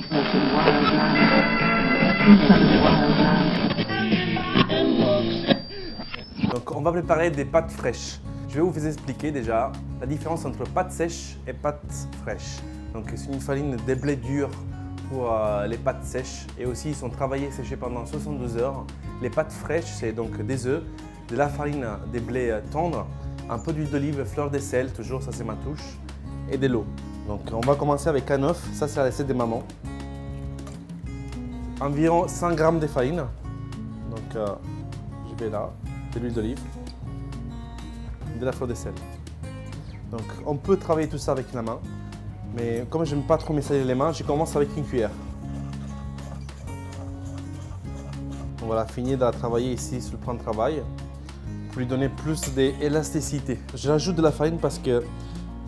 Donc on va préparer des pâtes fraîches. Je vais vous expliquer déjà la différence entre pâtes sèches et pâtes fraîches. Donc c'est une farine de blé dur pour les pâtes sèches et aussi ils sont travaillés et séchés pendant 72 heures. Les pâtes fraîches, c'est donc des œufs, de la farine des blés tendres, un peu d'huile d'olive, fleur de sel, toujours ça c'est ma touche, et de l'eau. Donc on va commencer avec un œuf, ça c'est la recette de maman. Environ 100 g de farine, donc je vais là, de l'huile d'olive, de la fleur de sel. Donc on peut travailler tout ça avec la main, mais comme je n'aime pas trop m'essayer les mains, je commence avec une cuillère. On va la finir de la travailler ici sur le plan de travail pour lui donner plus d'élasticité. Je rajoute de la farine parce que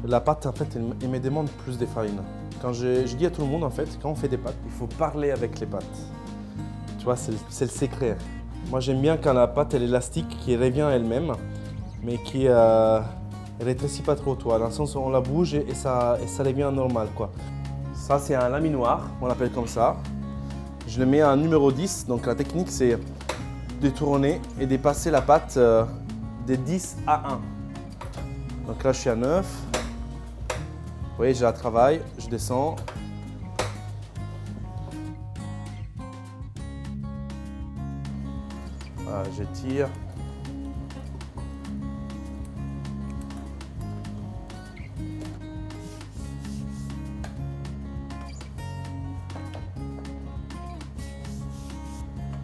la pâte, en fait, elle me demande plus de farine. Quand je dis à tout le monde, en fait, quand on fait des pâtes, il faut parler avec les pâtes. Tu vois, c'est le secret. Moi, j'aime bien quand la pâte elle est élastique, qui revient à elle-même, mais qui ne rétrécit pas trop, toi. Dans le sens où on la bouge et ça devient normal, quoi. Ça, c'est un laminoir, on l'appelle comme ça. Je le mets à un numéro 10, donc la technique, c'est de tourner et de passer la pâte de 10 à 1. Donc là, je suis à 9. Vous voyez, je la travaille, je descends. Voilà, je tire.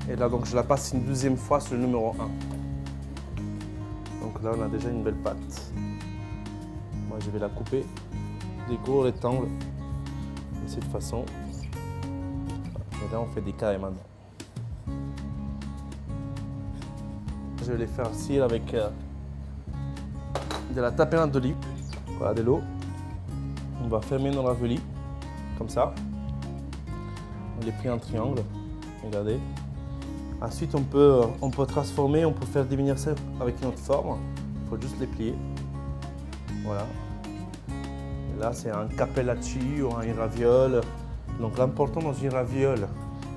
Et là, donc, je la passe une deuxième fois sur le numéro 1. Donc là, on a déjà une belle pâte. Moi, je vais la couper des gros rectangles de cette façon. Et là, on fait des carrés maintenant. Je vais les faire cuire avec de la tapenade d'olive. Voilà, de l'eau. On va fermer nos raviolis, comme ça. On les plie en triangle. Regardez. Ensuite, on peut transformer, on peut faire devenir ça avec une autre forme. Il faut juste les plier. Voilà. Et là, c'est un capellacci ou un raviole. Donc, l'important dans une raviole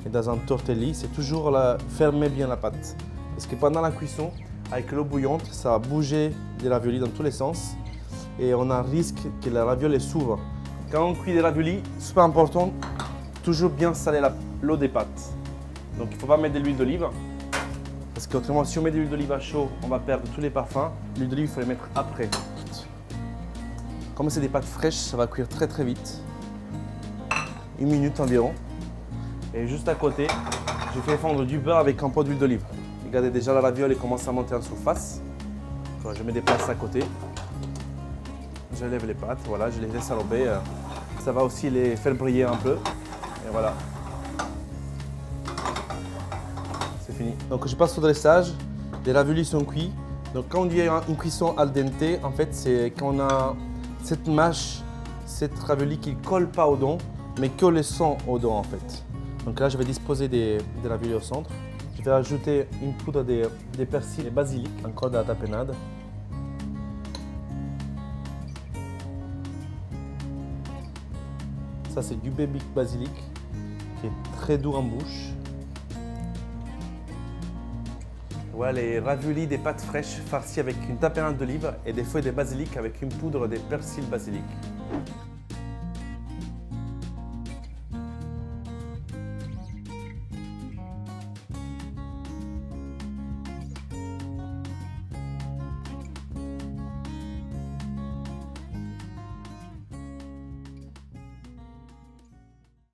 et dans un tortelli, c'est toujours fermer bien la pâte. Parce que pendant la cuisson, avec l'eau bouillante, ça va bouger des raviolis dans tous les sens. Et on a un risque que la raviole s'ouvre. Quand on cuit des raviolis, super important, toujours bien saler l'eau des pâtes. Donc il ne faut pas mettre de l'huile d'olive, parce qu'autrement si on met de l'huile d'olive à chaud, on va perdre tous les parfums. L'huile d'olive, il faut les mettre après. Comme c'est des pâtes fraîches, ça va cuire très très vite. 1 minute environ. Et juste à côté, je fais fondre du beurre avec un peu d'huile d'olive. Regardez déjà la raviole commence à monter en surface. Je mets des pâtes à côté. Je lève les pâtes, voilà, je les laisse enrober. Ça va aussi les faire briller un peu. Et voilà. Fini. Donc je passe au dressage, les raviolis sont cuits. Donc quand on dit une cuisson al dente, en fait c'est quand on a cette mâche, cette ravioli qui ne colle pas au dents, mais que le sang au dents en fait. Donc là je vais disposer des raviolis au centre. Je vais ajouter une poudre de persil et basilic, encore de la tapenade. Ça c'est du baby basilic qui est très doux en bouche. Voilà les raviolis des pâtes fraîches farcies avec une tapenade d'olive et des feuilles de basilic avec une poudre de persil basilic.